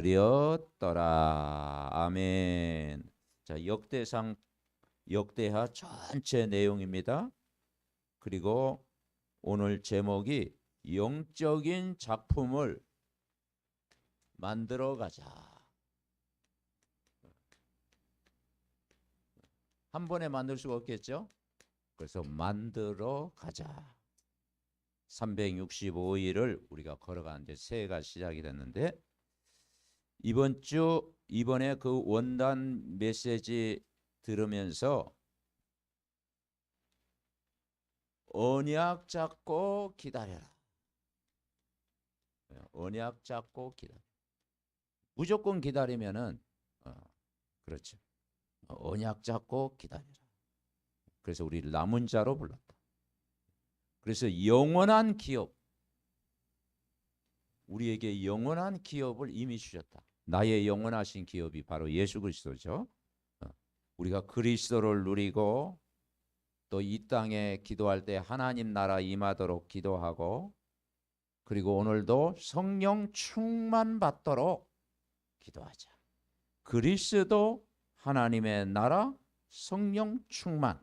되었더라. 아멘. 자, 역대상 역대하 전체 내용입니다. 그리고 오늘 제목이 영적인 작품을 만들어 가자. 한 번에 만들 수가 없겠죠? 그래서 만들어 가자. 365일을 우리가 걸어가는데 새해가 시작이 됐는데 이번에 그 원단 메시지 들으면서 언약 잡고 기다려라. 언약 잡고 기다려. 무조건 기다리면은 그렇죠. 언약 잡고 기다려라. 그래서 우리 남은 자로 불렀다. 그래서 영원한 기업, 우리에게 영원한 기업을 이미 주셨다. 나의 영원하신 기업이 바로 예수 그리스도죠. 우리가 그리스도를 누리고 또 이 땅에 기도할 때 하나님 나라 임하도록 기도하고, 그리고 오늘도 성령 충만 받도록 기도하자. 그리스도, 하나님의 나라, 성령 충만,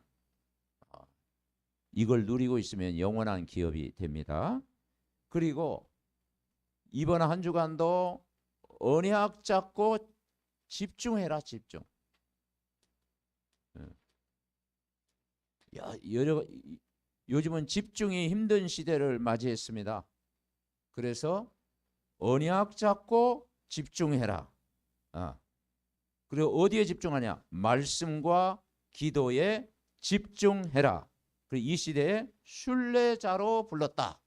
이걸 누리고 있으면 영원한 기업이 됩니다. 그리고 이번 한 주간도 언약 잡고 집중해라. 집중. 요즘은 집중이 힘든 시대를 맞이했습니다. 그래서 언약 잡고 집중해라. 그리고 어디에 집중하냐? 말씀과 기도에 집중해라. 그리고 이 시대에 순례자로 불렀다.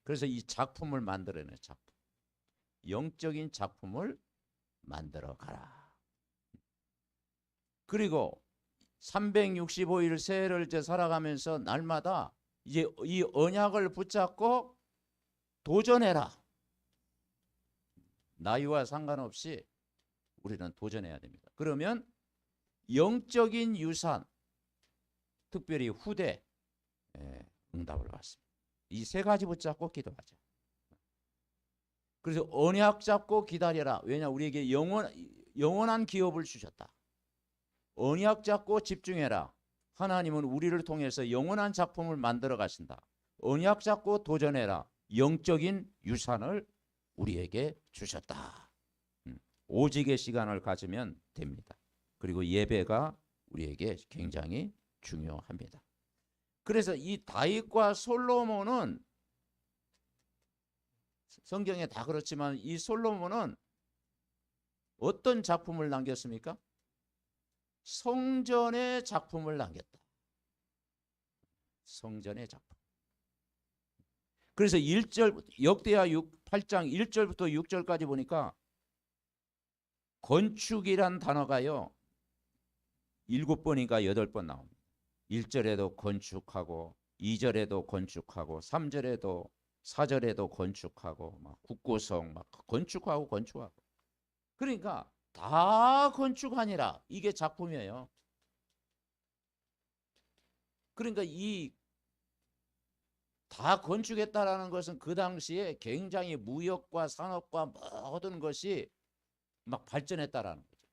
그래서 이 작품을 만들어내. 작품. 영적인 작품을 만들어 가라. 그리고 365일 새해를 이제 살아가면서 날마다 이제 이 언약을 붙잡고 도전해라. 나이와 상관없이 우리는 도전해야 됩니다. 그러면 영적인 유산, 특별히 후대 응답을 받습니다. 이 세 가지 붙잡고 기도하자. 그래서 언약 잡고 기다려라. 왜냐? 우리에게 영원한 기업을 주셨다. 언약 잡고 집중해라. 하나님은 우리를 통해서 영원한 작품을 만들어 가신다. 언약 잡고 도전해라. 영적인 유산을 우리에게 주셨다. 오직의 시간을 가지면 됩니다. 그리고 예배가 우리에게 굉장히 중요합니다. 그래서 이 다윗과 솔로몬은, 성경에 다 그렇지만 이 솔로몬은 어떤 작품을 남겼습니까? 성전의 작품을 남겼다. 성전의 작품. 그래서 1절 역대하 8장 1절부터 6절까지 보니까 건축이란 단어가요 7번인가 8번 나옵니다. 1절에도 건축하고 2절에도 건축하고 3절에도 4절에도 건축하고 막 국고성 막 건축하고. 그러니까 다 건축하니라. 이게 작품이에요. 그러니까 이 다 건축했다라는 것은 그 당시에 굉장히 무역과 산업과 모든 것이 막 발전했다라는 거죠.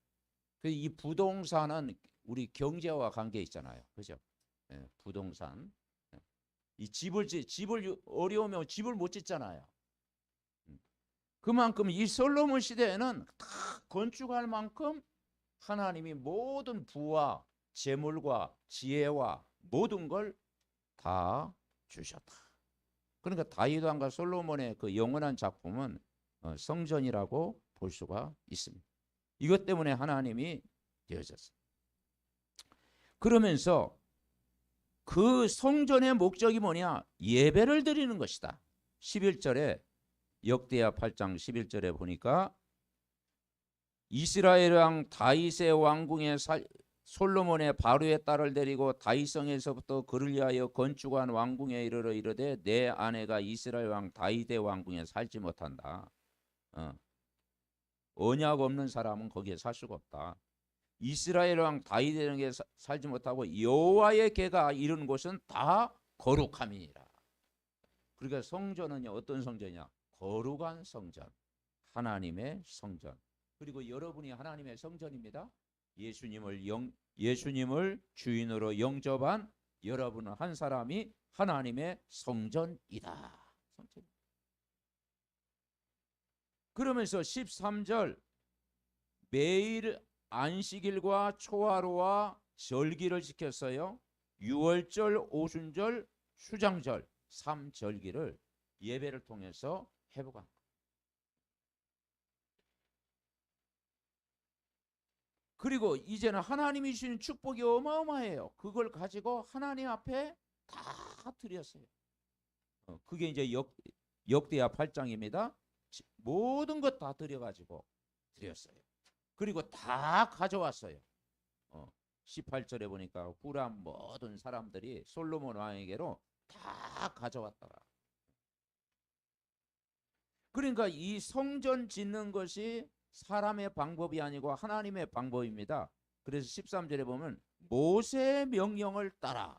이 부동산은 우리 경제와 관계 있잖아요. 그죠? 부동산. 이 집을 어려우면 집을 못 짓잖아요. 그만큼 이 솔로몬 시대에는 다 건축할 만큼 하나님이 모든 부와 재물과 지혜와 모든 걸 다 주셨다. 그러니까 다윗 왕과 솔로몬의 그 영원한 작품은 성전이라고 볼 수가 있습니다. 이것 때문에 하나님이 되어졌어요. 그러면서 그 성전의 목적이 뭐냐? 예배를 드리는 것이다. 11절에 역대하 8장 11절에 보니까 이스라엘 왕 다윗의 왕궁에 솔로몬의 바로의 딸을 데리고 다윗성에서부터 그를 위하여 건축한 왕궁에 이르러 이르되 내 아내가 이스라엘 왕 다윗의 왕궁에 살지 못한다. 언약 없는 사람은 거기에 살 수가 없다. 이스라엘 왕 다윗에게 살지 못하고 여호와의 궤가 이른 곳은 다 거룩함이니라. 그러니까 성전은 어떤 성전이냐? 거룩한 성전, 하나님의 성전. 그리고 여러분이 하나님의 성전입니다. 예수님을 주인으로 영접한 여러분 한 사람이 하나님의 성전이다. 성전. 그러면서 13절 매일 안식일과 초하루와 절기를 지켰어요. 유월절, 오순절, 수장절 3절기를 예배를 통해서 회복한 거예요. 그리고 이제는 하나님이 주시는 축복이 어마어마해요. 그걸 가지고 하나님 앞에 다 드렸어요. 그게 이제 역대하 8장입니다. 모든 것 다 드려가지고 드렸어요. 그리고 다 가져왔어요. 18절에 보니까 후람 모든 사람들이 솔로몬 왕에게로 다 가져왔더라. 그러니까 이 성전 짓는 것이 사람의 방법이 아니고 하나님의 방법입니다. 그래서 13절에 보면 모세의 명령을 따라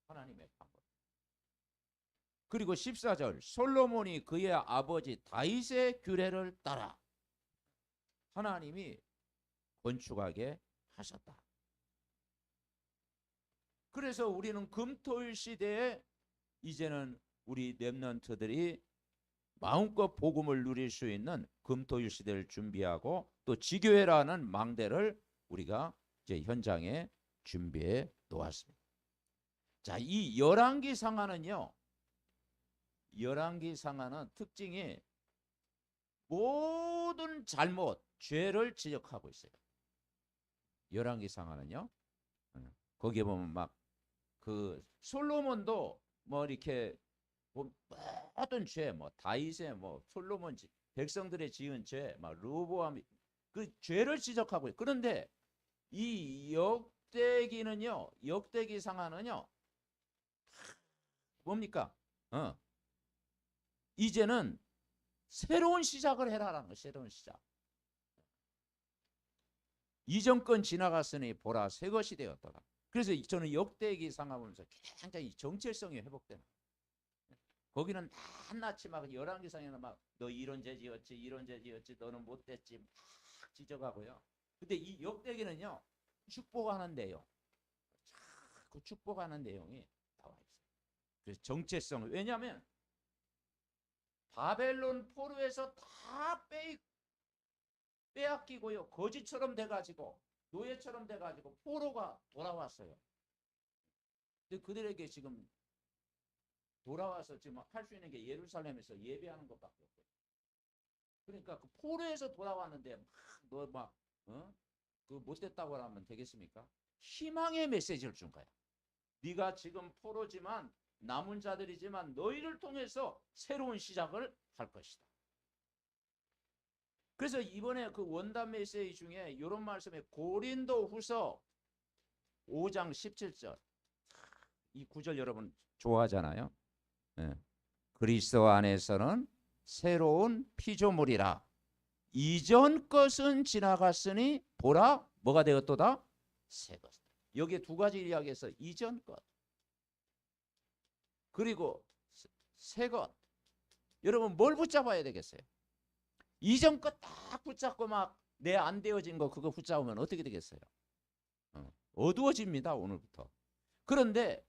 하나님의 방법. 그리고 14절 솔로몬이 그의 아버지 다윗의 규례를 따라 하나님이 건축하게 하셨다. 그래서 우리는 금토일 시대에 이제는 우리 렘넌트들이 마음껏 복음을 누릴 수 있는 금토일 시대를 준비하고 또 지교회라는 망대를 우리가 이제 현장에 준비해 놓았습니다. 자, 이 열왕기 상하는요. 열왕기 상하는 특징이 모든 잘못, 죄를 지적하고 있어요. 열왕기 상하는요. 거기에 보면 막 그 솔로몬도 뭐 이렇게 모든 죄, 뭐 다윗의 뭐 솔로몬 백성들의 지은 죄, 막 르호보암 그 죄를 지적하고 있어요. 그런데 이 역대기는요, 역대기 상하는요, 뭡니까? 이제는 새로운 시작을 해라라는 거예요. 새로운 시작. 이전 건 지나갔으니 보라 새 것이 되었더라. 그래서 저는 역대기 상하면서 굉장히 정체성이 회복되는. 거기는 낱낱이 막 열왕기상에는 막 너 이런 죄 지었지, 이런 죄 지었지, 너는 못됐지 막 지적하고요. 근데 이 역대기는요 축복하는 내용, 그 축복하는 내용이 나와 있어요. 그래서 정체성. 왜냐하면 바벨론 포로에서 다 빼앗기고요, 거지처럼 돼가지고 노예처럼 돼가지고 포로가 돌아왔어요. 근데 그들에게 지금 돌아와서 지금 할 수 있는 게 예루살렘에서 예배하는 것밖에 없어요. 그러니까 그 포로에서 돌아왔는데 그 못됐다고 하면 되겠습니까? 희망의 메시지를 준 거야. 네가 지금 포로지만 남은 자들이지만 너희를 통해서 새로운 시작을 할 것이다. 그래서 이번에 그 원단 메시지 중에 이런 말씀에 고린도후서 5장 17절 이 구절 여러분 좋아하잖아요. 네. 그리스도 안에서는 새로운 피조물이라 이전 것은 지나갔으니 보라 뭐가 되었도다 새 것. 여기에 두 가지 이야기해서 이전 것 그리고 새 것. 여러분 뭘 붙잡아야 되겠어요? 이전 것 딱 붙잡고 막 내 안 되어진 거 그거 붙잡으면 어떻게 되겠어요? 어두워집니다 오늘부터. 그런데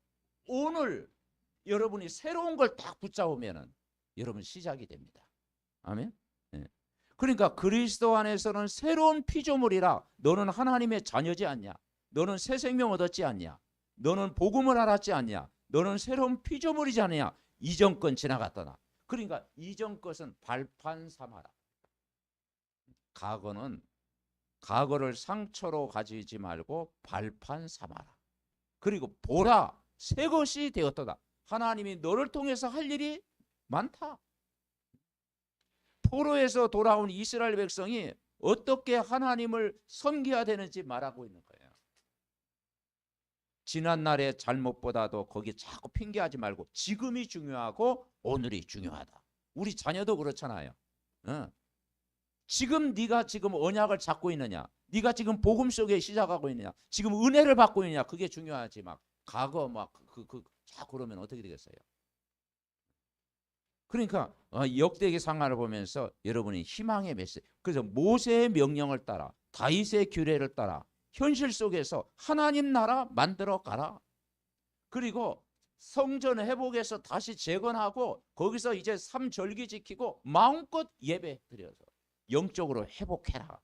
오늘 여러분이 새로운 걸 딱 붙잡으면은 여러분 시작이 됩니다. 아멘. 네. 그러니까 그리스도 안에서는 새로운 피조물이라 너는 하나님의 자녀지 않냐? 너는 새 생명 얻었지 않냐? 너는 복음을 알았지 않냐? 너는 새로운 피조물이지 않냐? 이전 건 지나갔더라. 그러니까 이전 것은 발판 삼아라. 과거를 상처로 가지지 말고 발판 삼아라. 그리고 보라 새 것이 되었도다. 하나님이 너를 통해서 할 일이 많다. 포로에서 돌아온 이스라엘 백성이 어떻게 하나님을 섬겨야 되는지 말하고 있는 거예요. 지난날의 잘못보다도 거기 자꾸 핑계하지 말고 지금이 중요하고 오늘이 중요하다. 우리 자녀도 그렇잖아요. 지금 네가 지금 언약을 잡고 있느냐, 네가 지금 복음 속에 시작하고 있느냐, 지금 은혜를 받고 있느냐, 그게 중요하지. 막 과거 막 자꾸 그러면 어떻게 되겠어요? 그러니까 역대기 상하를 보면서 여러분이 희망의 메시지. 그래서 모세의 명령을 따라 다윗의 규례를 따라 현실 속에서 하나님 나라 만들어 가라. 그리고 성전 회복해서 다시 재건하고 거기서 이제 삼절기 지키고 마음껏 예배 드려서 영적으로 회복해라.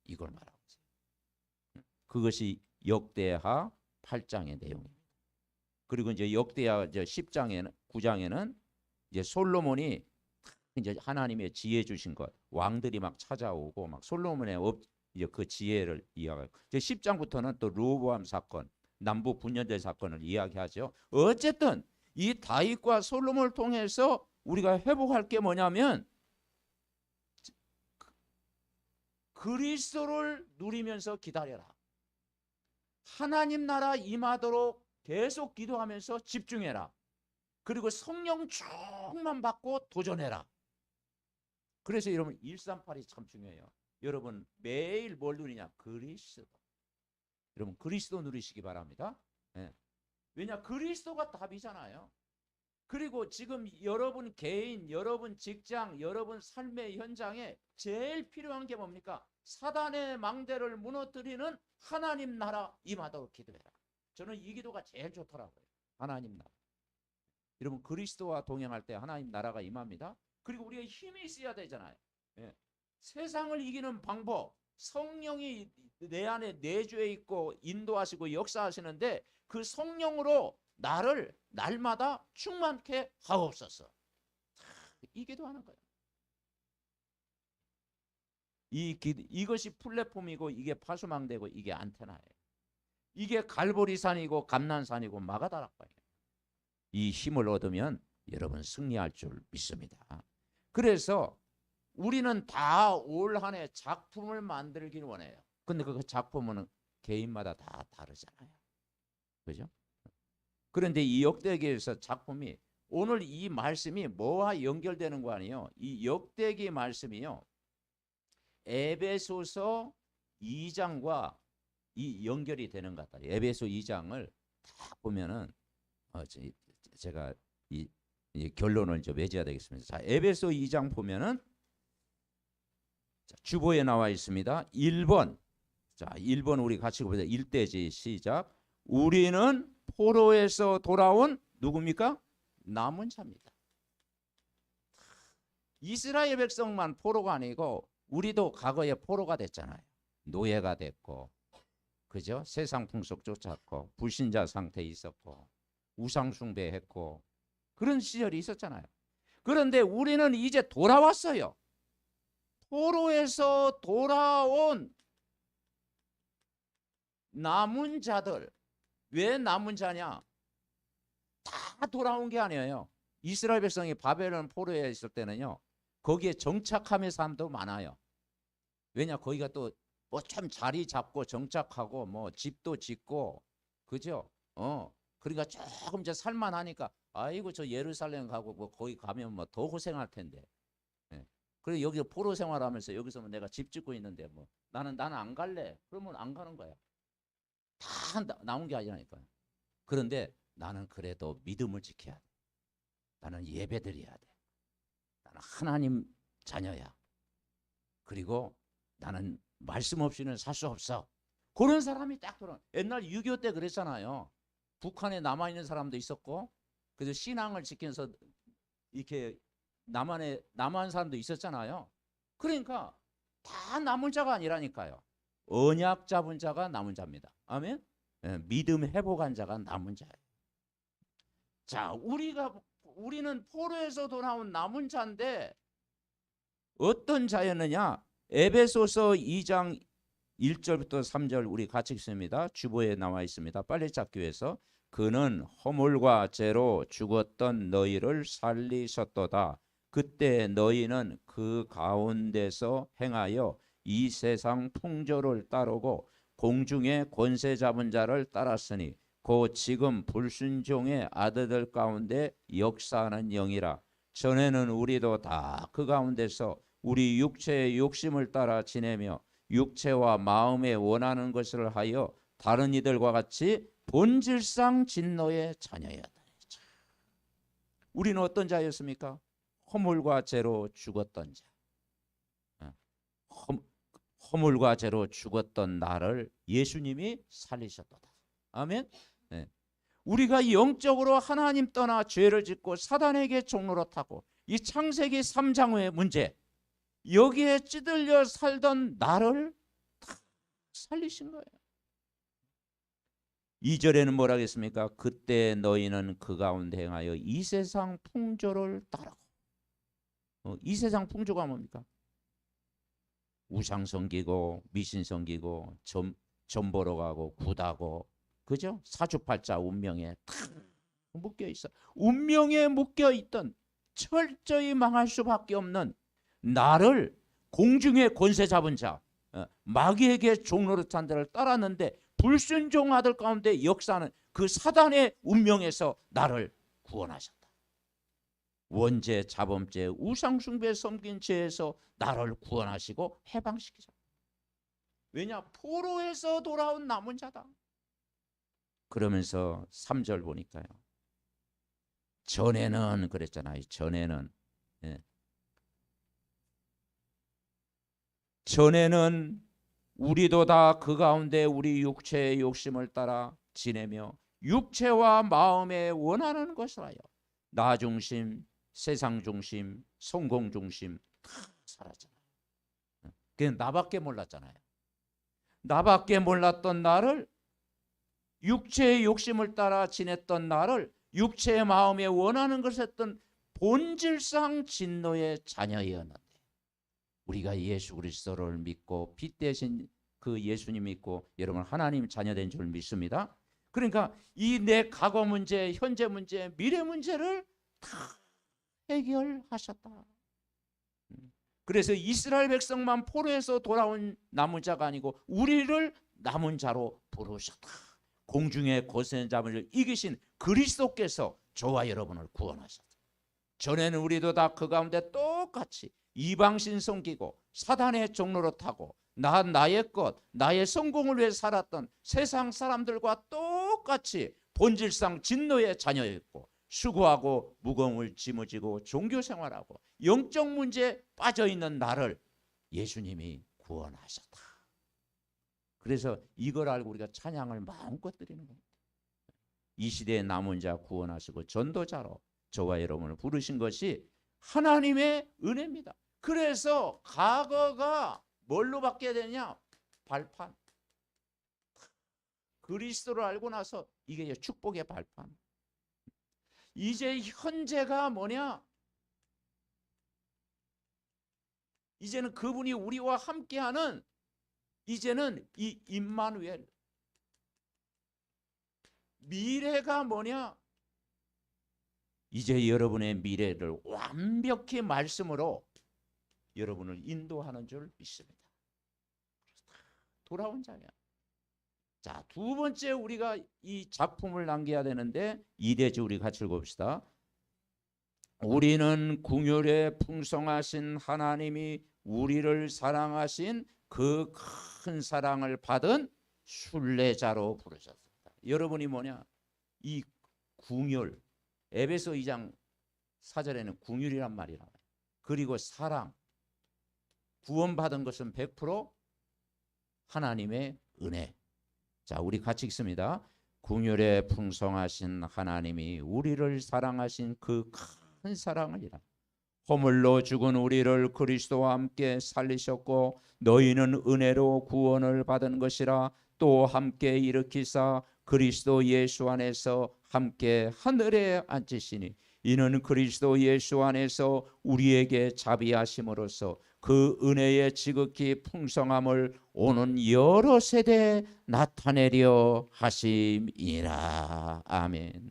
이걸 말하고 있어요. 그것이 역대하 8장의 내용입니다. 그리고 이제 역대하 10장에는 9장에는 이제 솔로몬이 이제 하나님의 지혜 주신 것, 왕들이 막 찾아오고 막 솔로몬의 이제 그 지혜를 이야기하고 이제 10장부터는 또 르호보암 사건, 남부 분열될 사건을 이야기하죠. 어쨌든 이 다윗과 솔로몬을 통해서 우리가 회복할 게 뭐냐면 그리스도를 누리면서 기다려라. 하나님 나라 임하도록 계속 기도하면서 집중해라. 그리고 성령 충만 받고 도전해라. 그래서 여러분 138이 참 중요해요. 여러분 매일 뭘 누리냐? 그리스도. 여러분 그리스도 누리시기 바랍니다. 네. 왜냐? 그리스도가 답이잖아요. 그리고 지금 여러분 개인, 여러분 직장, 여러분 삶의 현장에 제일 필요한 게 뭡니까? 사단의 망대를 무너뜨리는 하나님 나라 임하도록 기도해라. 저는 이 기도가 제일 좋더라고요. 하나님 나라. 여러분 그리스도와 동행할 때 하나님 나라가 임합니다. 그리고 우리가 힘이 있어야 되잖아요. 예. 세상을 이기는 방법, 성령이 내 안에 내주에 있고 인도하시고 역사하시는데 그 성령으로 나를 날마다 충만케 하옵소서. 이 기도하는 거예요. 이것이 플랫폼이고 이게 파수망대고 이게 안테나예요. 이게 갈보리산이고 감난산이고 마가다락방이에요. 이 힘을 얻으면 여러분 승리할 줄 믿습니다. 그래서 우리는 다 올 한 해 작품을 만들길 원해요. 근데 그 작품은 개인마다 다 다르잖아요. 그죠? 그런데 이 역대기에서 작품이 오늘 이 말씀이 뭐와 연결되는 거 아니에요? 이 역대기 말씀이요. 에베소서 2장과 이 연결이 되는 것 같아요. 에베소 2장을 딱 보면은 제가 이 결론을 좀 맺어야 되겠습니다. 자, 에베소 2장 보면은 자, 주보에 나와 있습니다. 1번. 자, 1번 우리 같이 보자. 1대지 시작. 우리는 포로에서 돌아온 누굽니까? 남은 자입니다. 이스라엘 백성만 포로가 아니고 우리도 과거에 포로가 됐잖아요. 노예가 됐고, 그죠? 세상 풍속 쫓았고, 불신자 상태에 있었고, 우상 숭배했고, 그런 시절이 있었잖아요. 그런데 우리는 이제 돌아왔어요. 포로에서 돌아온 남은 자들. 왜 남은 자냐? 다 돌아온 게 아니에요. 이스라엘 백성이 바벨론 포로에 있을 때는요, 거기에 정착하는 사람도 많아요. 왜냐? 거기가 또 뭐 참 자리 잡고 정착하고 뭐 집도 짓고, 그죠? 그러니까 조금 이제 살만하니까 아이고 저 예루살렘 가고 뭐 거기 가면 뭐 더 고생할 텐데. 예. 그리고 여기 포로 생활하면서 여기서 뭐 내가 집 짓고 있는데 뭐 나는 안 갈래. 그러면 안 가는 거야. 다 나온 게 아니라니까요. 그런데 나는 그래도 믿음을 지켜야 돼. 나는 예배드려야 돼. 나는 하나님 자녀야. 그리고 나는 말씀 없이는 살 수 없어. 그런 사람이 딱 들어. 옛날 6.25 때 그랬잖아요. 북한에 남아있는 사람도 있었고, 그래서 신앙을 지키면서 이렇게 남한 사람도 있었잖아요. 그러니까 다 남은 자가 아니라니까요. 언약 잡은 자가 남은 자입니다. 아멘. 예, 믿음 회복한 자가 남은 자예요. 자, 우리는 포로에서 돌아온 남은 자인데 어떤 자였느냐? 에베소서 2장 1절부터 3절 우리 같이 읽습니다. 주보에 나와 있습니다. 빨리 찾기 위해서. 그는 허물과 죄로 죽었던 너희를 살리셨도다. 그때 너희는 그 가운데서 행하여 이 세상 풍조를 따르고 공중의 권세 잡은 자를 따랐으니 곧 지금 불순종의 아들들 가운데 역사하는 영이라. 전에는 우리도 다 그 가운데서 우리 육체의 욕심을 따라 지내며 육체와 마음에 원하는 것을 하여 다른 이들과 같이 본질상 진노의 자녀였다. 우리는 어떤 자였습니까? 허물과 죄로 죽었던 자, 허물과 죄로 죽었던 나를 예수님이 살리셨도다. 아멘. 네. 우리가 영적으로 하나님 떠나 죄를 짓고 사단에게 종로로 타고 이 창세기 3장의 문제, 여기에 찌들려 살던 나를 다 살리신 거예요. 2절에는 뭐라 하겠습니까? 그때 너희는 그 가운데 행하여 이 세상 풍조를 따르고. 이 세상 풍조가 뭡니까? 우상 섬기고 미신 섬기고 점 보러 가고 굿하고, 그죠? 사주팔자 운명에 다 묶여 있어. 운명에 묶여 있던 철저히 망할 수밖에 없는 나를 공중의 권세 잡은 자, 마귀에게 종노릇한 자를 따랐는데 불순종 아들 가운데 역사하는 그 사단의 운명에서 나를 구원하셨다. 원죄, 자범죄, 우상숭배 섬긴 죄에서 나를 구원하시고 해방시키셨다. 왜냐? 포로에서 돌아온 남은 자다. 그러면서 3절 보니까요, 전에는 그랬잖아요. 전에는 전에는 우리도 다 그 가운데 우리 육체의 욕심을 따라 지내며 육체와 마음에 원하는 것을 하여 나 중심, 세상 중심, 성공 중심 다 살았잖아요. 그냥 나밖에 몰랐잖아요. 나밖에 몰랐던 나를, 육체의 욕심을 따라 지냈던 나를, 육체의 마음에 원하는 것을 했던 본질상 진노의 자녀였는데, 우리가 예수 그리스도를 믿고 빛 대신 그 예수님 믿고 여러분 하나님 자녀된 줄 믿습니다. 그러니까 이 내 과거 문제, 현재 문제, 미래 문제를 다 해결하셨다. 그래서 이스라엘 백성만 포로에서 돌아온 남은 자가 아니고 우리를 남은 자로 부르셨다. 공중의 거센 잠을 이기신 그리스도께서 저와 여러분을 구원하셨다. 전에는 우리도 다 그 가운데 똑같이 이방신 섬기고 사단의 종로로 타고 나의 것, 나의 성공을 위해 살았던 세상 사람들과 똑같이 본질상 진노의 자녀였고, 수고하고 무거움을 짊어지고 종교생활하고 영적 문제에 빠져있는 나를 예수님이 구원하셨다. 그래서 이걸 알고 우리가 찬양을 마음껏 드리는 겁니다. 이 시대의 남은 자 구원하시고 전도자로 저와 여러분을 부르신 것이 하나님의 은혜입니다. 그래서 과거가 뭘로 바뀌어야 되냐? 발판. 그리스도를 알고 나서 이게 축복의 발판. 이제 현재가 뭐냐? 이제는 그분이 우리와 함께하는, 이제는 이 임마누엘. 미래가 뭐냐? 이제 여러분의 미래를 완벽히 말씀으로 여러분을 인도하는 줄 믿습니다. 돌아온 자야. 자, 두 번째 우리가 이 작품을 남겨야 되는데 2대지 우리 같이 읽어봅시다. 우리는 궁율에 풍성하신 하나님이 우리를 사랑하신 그 큰 사랑을 받은 순례자로 부르셨습니다. 여러분이 뭐냐? 이 궁율, 에베소 2장 4절에는 궁율이란 말이 나와요. 그리고 사랑, 구원받은 것은 100% 하나님의 은혜. 자, 우리 같이 읽습니다. 궁율에 풍성하신 하나님이 우리를 사랑하신 그 큰 사랑이라. 허물로 죽은 우리를 그리스도와 함께 살리셨고 너희는 은혜로 구원을 받은 것이라. 또 함께 일으키사 그리스도 예수 안에서 함께 하늘에 앉으시니 이는 그리스도 예수 안에서 우리에게 자비하심으로써 그 은혜의 지극히 풍성함을 오는 여러 세대에 나타내려 하심이라. 아멘.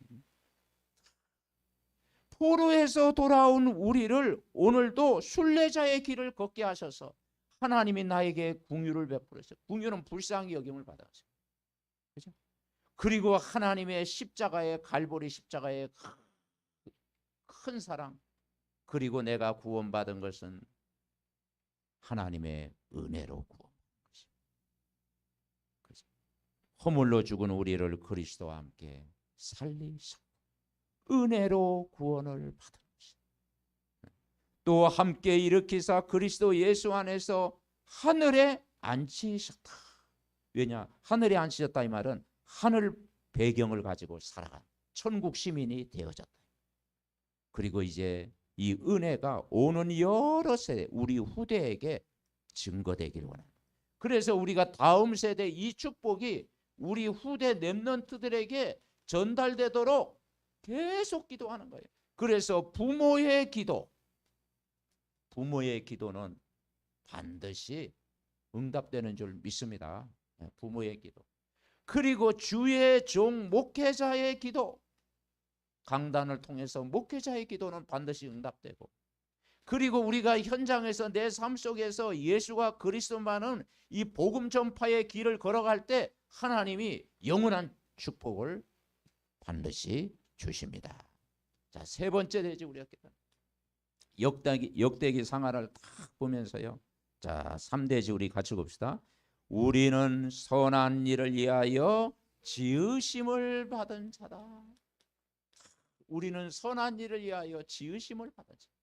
포로에서 돌아온 우리를 오늘도 순례자의 길을 걷게 하셔서 하나님이 나에게 궁유를 베풀었어요. 궁유는 불쌍히 여김을 받았어요. 그죠? 그리고 하나님의 십자가의, 갈보리 십자가의 큰 사랑, 그리고 내가 구원받은 것은 하나님의 은혜로 구원받은 것입니다. 허물로 죽은 우리를 그리스도와 함께 살리셨고 은혜로 구원을 받은 것입니다. 또 함께 일으키사 그리스도 예수 안에서 하늘에 앉히셨다. 왜냐? 하늘에 앉히셨다 이 말은 하늘 배경을 가지고 살아간 천국 시민이 되어졌다. 그리고 이제 이 은혜가 오는 여러 세대 우리 후대에게 증거되기를 원합니다. 그래서 우리가 다음 세대 이 축복이 우리 후대 렘넌트들에게 전달되도록 계속 기도하는 거예요. 그래서 부모의 기도는 반드시 응답되는 줄 믿습니다. 부모의 기도. 그리고 주의 종 목회자의 기도, 강단을 통해서 목회자의 기도는 반드시 응답되고, 그리고 우리가 현장에서 내 삶 속에서 예수가 그리스도만은 이 복음 전파의 길을 걸어갈 때 하나님이 영원한 축복을 반드시 주십니다. 자, 세 번째 되지 우리가 역대기 상하를 딱 보면서요. 자, 3대지 우리 같이 봅시다. 우리는 선한 일을 위하여 지으심을 받은 자다. 우리는 선한 일을 위하여 지으심을 받은 자다.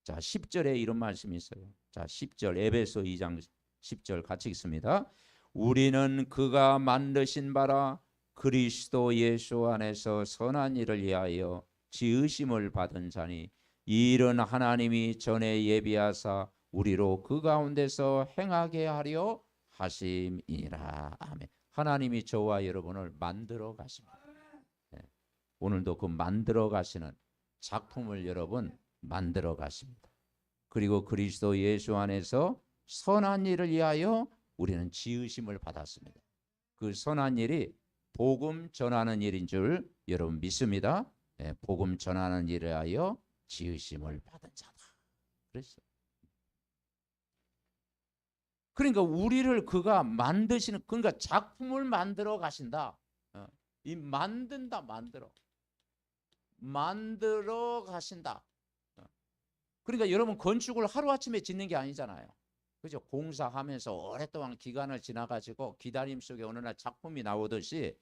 자, 10절에 이런 말씀이 있어요. 자, 10절 에베소 2장 10절 같이 읽습니다. 우리는 그가 만드신 바라 그리스도 예수 안에서 선한 일을 위하여 지으심을 받은 자니 이 일은 하나님이 전에 예비하사 우리로 그 가운데서 행하게 하려 하심이니라. 아멘. 하나님이 저와 여러분을 만들어 가십니다. 네. 오늘도 그 만들어 가시는 작품을 여러분 만들어 가십니다. 그리고 그리스도 예수 안에서 선한 일을 위하여 우리는 지으심을 받았습니다. 그 선한 일이 복음 전하는 일인 줄 여러분 믿습니다. 네, 복음 전하는 일을 하여 지으심을 받은 자다. 그랬어요. 그러니까 우리를 그가 만드시는, 그러니까 작품을 만들어 가신다. 이 만든다, 만들어 가신다. 그러니까 여러분 건축을 하루아침에 짓는 게 아니잖아요. 그죠? 공사하면서 오랫동안 기간을 지나가지고 기다림 속에 어느 날 작품이 나오듯이,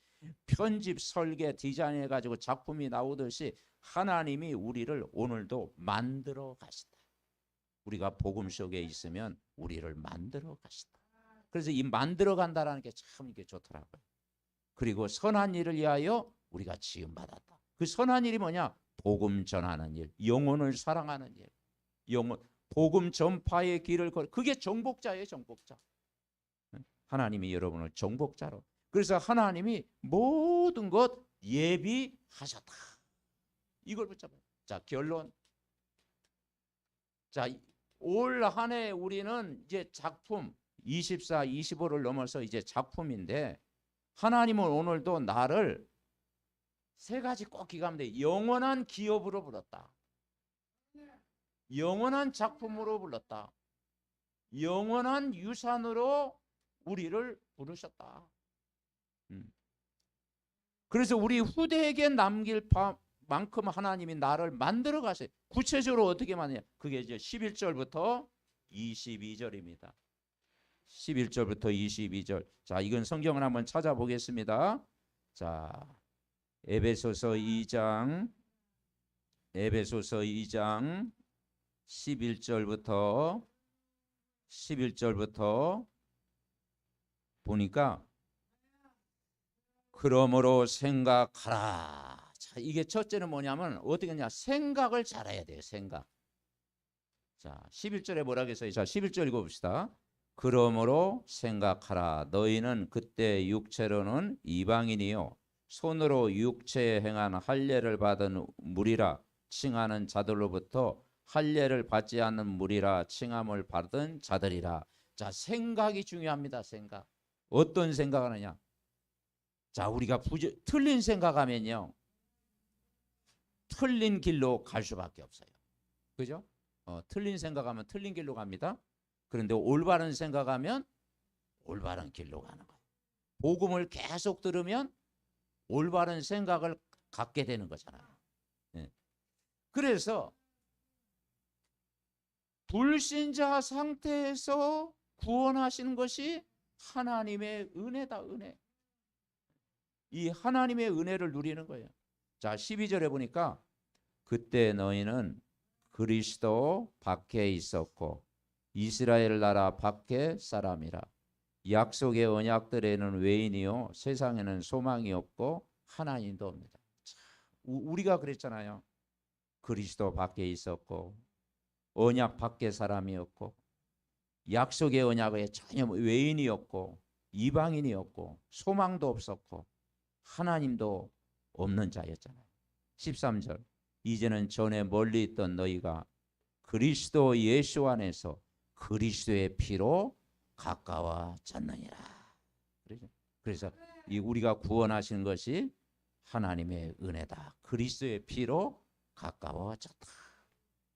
편집, 설계, 디자인해 가지고 작품이 나오듯이 하나님이 우리를 오늘도 만들어 가신다. 우리가 복음 속에 있으면 우리를 만들어 가신다. 그래서 이 만들어 간다라는 게 참 이게 좋더라고요. 그리고 선한 일을 위하여 우리가 지음 받았다. 그 선한 일이 뭐냐? 복음 전하는 일, 영혼을 사랑하는 일, 복음 전파의 길을 그게 정복자예요, 정복자. 하나님이 여러분을 정복자로. 그래서 하나님이 모든 것 예비하셨다. 이걸 붙잡아요. 자, 결론. 자, 올 한 해 우리는 이제 작품 24, 25를 넘어서 이제 작품인데, 하나님은 오늘도 나를 세 가지 꼭 기가면 돼. 영원한 기업으로 불렀다. 영원한 작품으로 불렀다. 영원한 유산으로 우리를 부르셨다. 그래서 우리 후대에게 남길 만큼 하나님이 나를 만들어 가세요. 구체적으로 어떻게 만드냐? 그게 이제 11절부터 22절입니다. 11절부터 22절. 자, 이건 성경을 한번 찾아보겠습니다. 자, 에베소서 2장 11절부터 보니까, 그러므로 생각하라. 자, 이게 첫째는 뭐냐면 어떻게 하냐? 생각을 잘해야 돼요. 생각. 자, 11절에 뭐라고 했어요? 자, 11절 읽어봅시다. 그러므로 생각하라. 너희는 그때 육체로는 이방인이요 손으로 육체에 행한 할례를 받은 무리라 칭하는 자들로부터 할례를 받지 않는 무리라 칭함을 받은 자들이라. 자, 생각이 중요합니다. 생각. 어떤 생각을 하냐? 자, 우리가 틀린 생각하면요, 틀린 길로 갈 수밖에 없어요. 그죠? 틀린 생각하면 틀린 길로 갑니다. 그런데 올바른 생각하면 올바른 길로 가는 거예요. 복음을 계속 들으면 올바른 생각을 갖게 되는 거잖아요. 네. 그래서 불신자 상태에서 구원하시는 것이 하나님의 은혜다, 은혜. 이 하나님의 은혜를 누리는 거예요. 자, 12절에 보니까 그때 너희는 그리스도 밖에 있었고 이스라엘 나라 밖에 사람이라. 약속의 언약들에는 외인이요 세상에는 소망이 없고 하나님도 없니다. 우리가 그랬잖아요. 그리스도 밖에 있었고 언약 밖에 사람이었고 약속의 언약에 전혀 외인이었고 이방인이었고 소망도 없었고 하나님도 없는 자였잖아요. 13절 이제는 전에 멀리 있던 너희가 그리스도 예수 안에서 그리스도의 피로 가까워졌느니라. 그래서 우리가 구원하시는 것이 하나님의 은혜다. 그리스도의 피로 가까워졌다.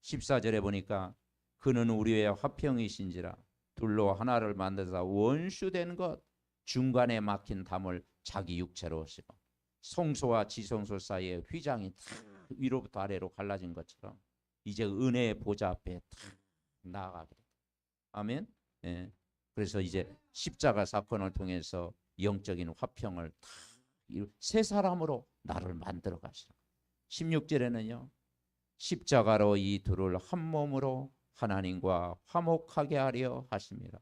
14절에 보니까 그는 우리의 화평이신지라 둘로 하나를 만드사 원수된 것 중간에 막힌 담을 자기 육체로 오시고 성소와 지성소 사이에 휘장이 탁 위로부터 아래로 갈라진 것처럼 이제 은혜의 보좌 앞에 탁 나아가게 됩니다. 아멘. 예. 그래서 이제 십자가 사건을 통해서 영적인 화평을 탁 새 사람으로 나를 만들어 가시라. 16절에는요. 십자가로 이 둘을 한 몸으로 하나님과 화목하게 하려 하십니다.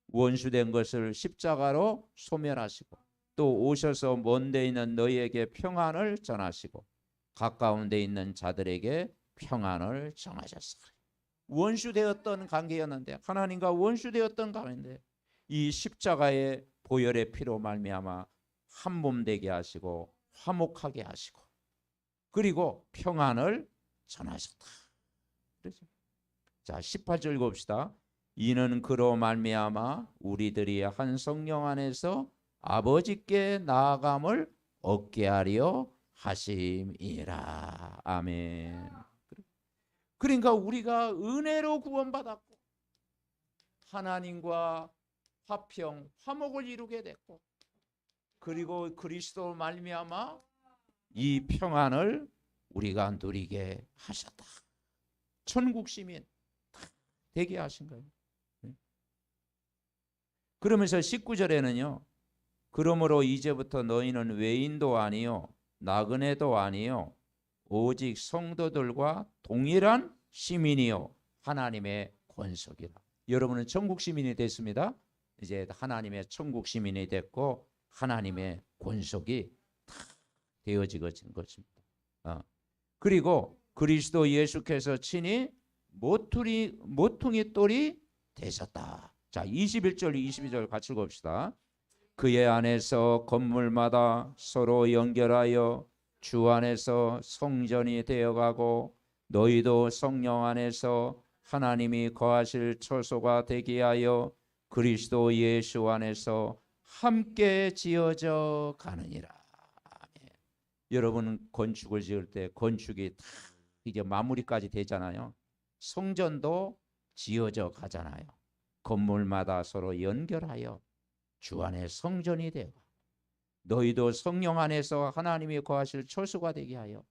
원수된 것을 십자가로 소멸하시고 또 오셔서 먼 데 있는 너희에게 평안을 전하시고 가까운 데 있는 자들에게 평안을 전하셨어요. 원수되었던 관계였는데 하나님과 원수되었던 관계인데 이 십자가의 보혈의 피로 말미암아 한 몸 되게 하시고 화목하게 하시고 그리고 평안을 전하셨다. 그렇죠? 자, 18절 읽읍시다. 이는 그로 말미암아 우리들이 한 성령 안에서 아버지께 나아감을 얻게 하려 하심이라. 아멘. 그러니까 우리가 은혜로 구원받았고 하나님과 화평, 화목을 이루게 됐고 그리고 그리스도 말미암아 이 평안을 우리가 누리게 하셨다. 천국 시민 되게 하신 거예요. 그러면서 19절에는요. 그러므로 이제부터 너희는 외인도 아니요 나그네도 아니요 오직 성도들과 동일한 시민이요 하나님의 권속이라. 여러분은 천국 시민이 됐습니다. 이제 하나님의 천국 시민이 됐고 하나님의 권속이 다 되어지는 것입니다. 그리고 그리스도 예수께서 친히 모퉁이 돌이 되셨다. 자, 21절 22절 같이 읽읍시다. 그의 안에서 건물마다 서로 연결하여 주 안에서 성전이 되어가고 너희도 성령 안에서 하나님이 거하실 처소가 되게 하여 그리스도 예수 안에서 함께 지어져 가느니라. 아멘. 여러분 건축을 지을 때 건축이 다 이제 마무리까지 되잖아요. 성전도 지어져 가잖아요. 건물마다 서로 연결하여 주 안에 성전이 되고 너희도 성령 안에서 하나님이 거하실 처소가 되게 하여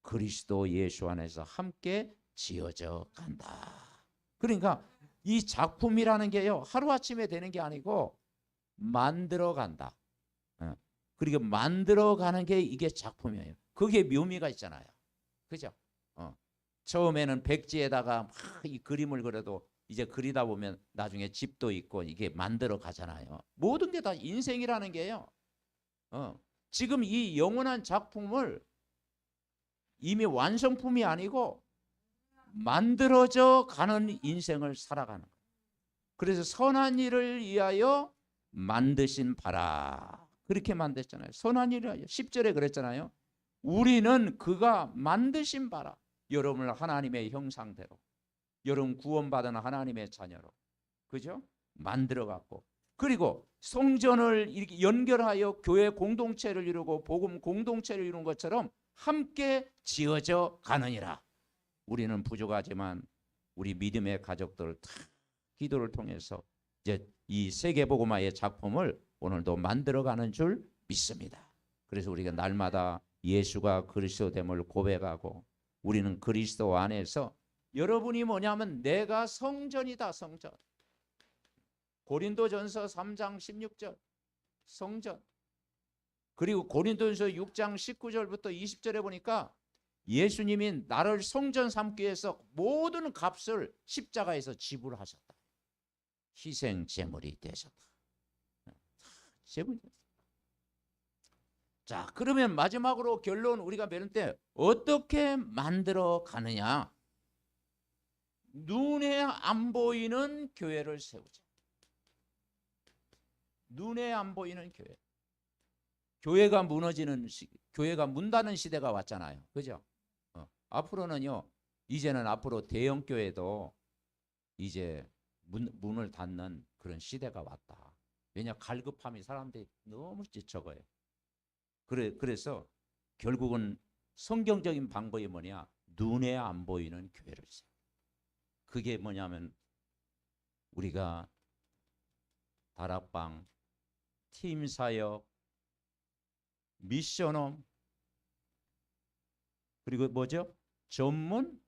그리스도 예수 안에서 함께 지어져 간다. 그러니까 이 작품이라는 게요 하루아침에 되는 게 아니고 만들어 간다. 그리고 만들어 가는 게 이게 작품이에요. 그게 묘미가 있잖아요. 그죠? 처음에는 백지에다가 막 이 그림을 그려도 이제 그리다 보면 나중에 집도 있고 이게 만들어 가잖아요. 모든 게 다 인생이라는 게요. 지금 이 영원한 작품을 이미 완성품이 아니고 만들어져 가는 인생을 살아가는 거예요. 그래서 선한 일을 위하여 만드신 바라. 그렇게 만들었잖아요. 선한 일을 위하여. 10절에 그랬잖아요. 우리는 그가 만드신 바라. 여러분을 하나님의 형상대로 여러분 구원받은 하나님의 자녀로 그죠? 만들어 갖고 그리고 성전을 이렇게 연결하여 교회 공동체를 이루고 복음 공동체를 이룬 것처럼 함께 지어져 가느니라. 우리는 부족하지만 우리 믿음의 가족들 다 기도를 통해서 이제 이 세계복음화의 작품을 오늘도 만들어가는 줄 믿습니다. 그래서 우리가 날마다 예수가 그리스도됨을 고백하고 우리는 그리스도 안에서 여러분이 뭐냐면 내가 성전이다. 성전. 고린도전서 3장 16절 성전. 그리고 고린도전서 6장 19절부터 20절에 보니까 예수님이 나를 성전 삼기 위해서 모든 값을 십자가에서 지불하셨다. 희생 제물이 되셨다. 제물이. 자, 그러면 마지막으로 결론 우리가 배울 때 어떻게 만들어 가느냐? 눈에 안 보이는 교회를 세우자. 눈에 안 보이는 교회. 교회가 무너지는 교회가 문닫는 시대가 왔잖아요. 그죠? 앞으로는요. 이제는 앞으로 대형 교회도 이제 문을 닫는 그런 시대가 왔다. 왜냐? 갈급함이 사람들이 너무 적어요. 그래서 결국은 성경적인 방법이 뭐냐? 눈에 안 보이는 교회를 세워. 그게 뭐냐면 우리가 다락방, 팀사역, 미션홈, 그리고 뭐죠? 전문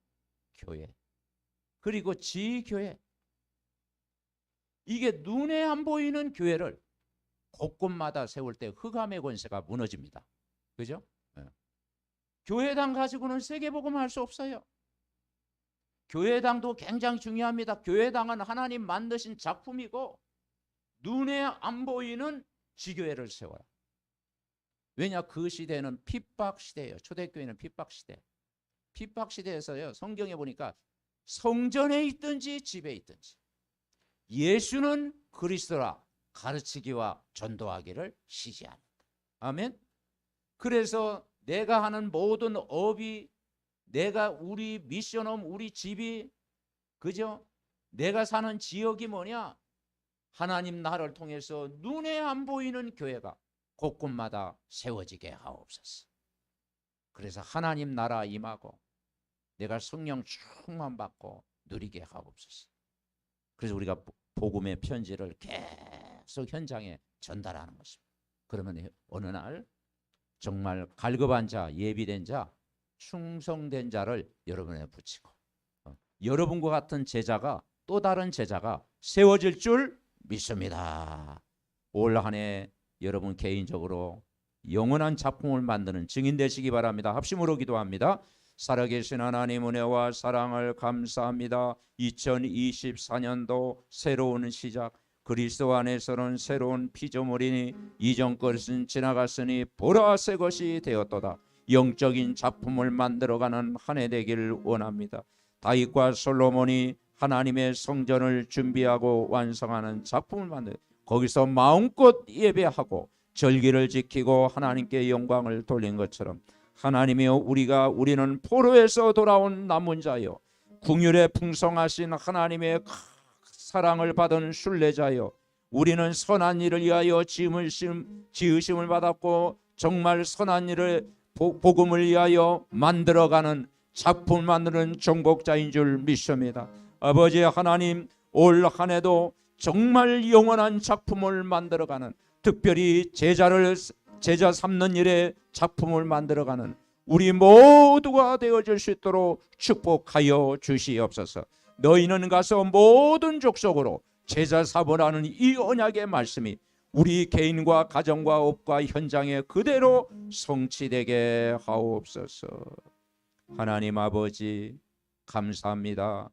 교회, 그리고 지교회. 이게 눈에 안 보이는 교회를 곳곳마다 세울 때 흑암의 권세가 무너집니다. 그죠? 네. 교회당 가지고는 세계복음 할 수 없어요. 교회당도 굉장히 중요합니다. 교회당은 하나님 만드신 작품이고 눈에 안 보이는 지교회를 세워라. 왜냐? 그 시대는 핍박 시대예요. 초대교회는 핍박 시대. 핍박 시대에서요. 성경에 보니까 성전에 있든지 집에 있든지 예수는 그리스도라 가르치기와 전도하기를 시시합니다. 아멘. 그래서 내가 하는 모든 업이, 내가 우리 미션홈, 우리 집이, 그죠? 내가 사는 지역이 뭐냐? 하나님 나라를 통해서 눈에 안 보이는 교회가 곳곳마다 세워지게 하옵소서. 그래서 하나님 나라 임하고 내가 성령 충만 받고 누리게 하옵소서. 그래서 우리가 복음의 편지를 계속 현장에 전달하는 것입니다. 그러면 어느 날 정말 갈급한 자, 예비된 자, 충성된 자를 여러분에 붙이고 여러분과 같은 제자가, 또 다른 제자가 세워질 줄 믿습니다. 올 한 해 여러분 개인적으로 영원한 작품을 만드는 증인 되시기 바랍니다. 합심으로 기도합니다. 살아계신 하나님 은혜와 사랑을 감사합니다. 2024년도 새로운 시작, 그리스도 안에서는 새로운 피조물이니 이전 것은 지나갔으니 보라 새 것이 되었도다. 영적인 작품을 만들어가는 한 해 되기를 원합니다. 다윗과 솔로몬이 하나님의 성전을 준비하고 완성하는 작품을 만들, 거기서 마음껏 예배하고 절기를 지키고 하나님께 영광을 돌린 것처럼 하나님이여, 우리는 포로에서 돌아온 남은 자요, 궁율에 풍성하신 하나님의 사랑을 받은 순례자요, 우리는 선한 일을 위하여 지으심을 받았고 정말 선한 일을 복음을 위하여 만들어가는 작품을 만드는 정복자인 줄 믿습니다. 아버지 하나님, 올 한 해도 정말 영원한 작품을 만들어가는, 특별히 제자 삼는 일에 작품을 만들어가는 우리 모두가 되어질 수 있도록 축복하여 주시옵소서. 너희는 가서 모든 족속으로 제자 삼으라는 이 언약의 말씀이 우리 개인과 가정과 업과 현장에 그대로 성취되게 하옵소서. 하나님 아버지 감사합니다.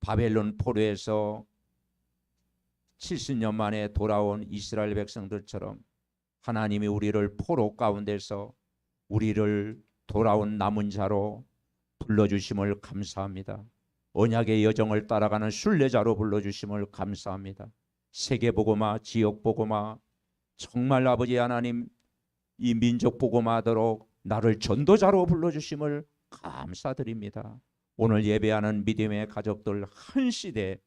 바벨론 포로에서 70년 만에 돌아온 이스라엘 백성들처럼 하나님이 우리를 포로 가운데서 우리를 돌아온 남은 자로 불러주심을 감사합니다. 언약의 여정을 따라가는 순례자로 불러주심을 감사합니다. 세계복음화, 지역복음화, 정말 아버지 하나님 이 민족복음화하도록 나를 전도자로 불러주심을 감사드립니다. 오늘 예배하는 믿음의 가족들 한 시대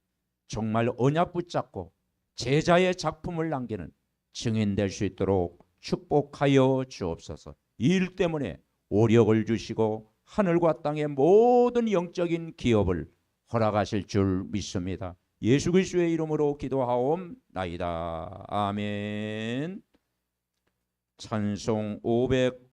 정말 언약 붙잡고 제자의 작품을 남기는 증인 될 수 있도록 축복하여 주옵소서. 이 일 때문에 오력을 주시고 하늘과 땅의 모든 영적인 기업을 허락하실 줄 믿습니다. 예수 그리스도의 이름으로 기도하옵나이다. 아멘. 찬송 500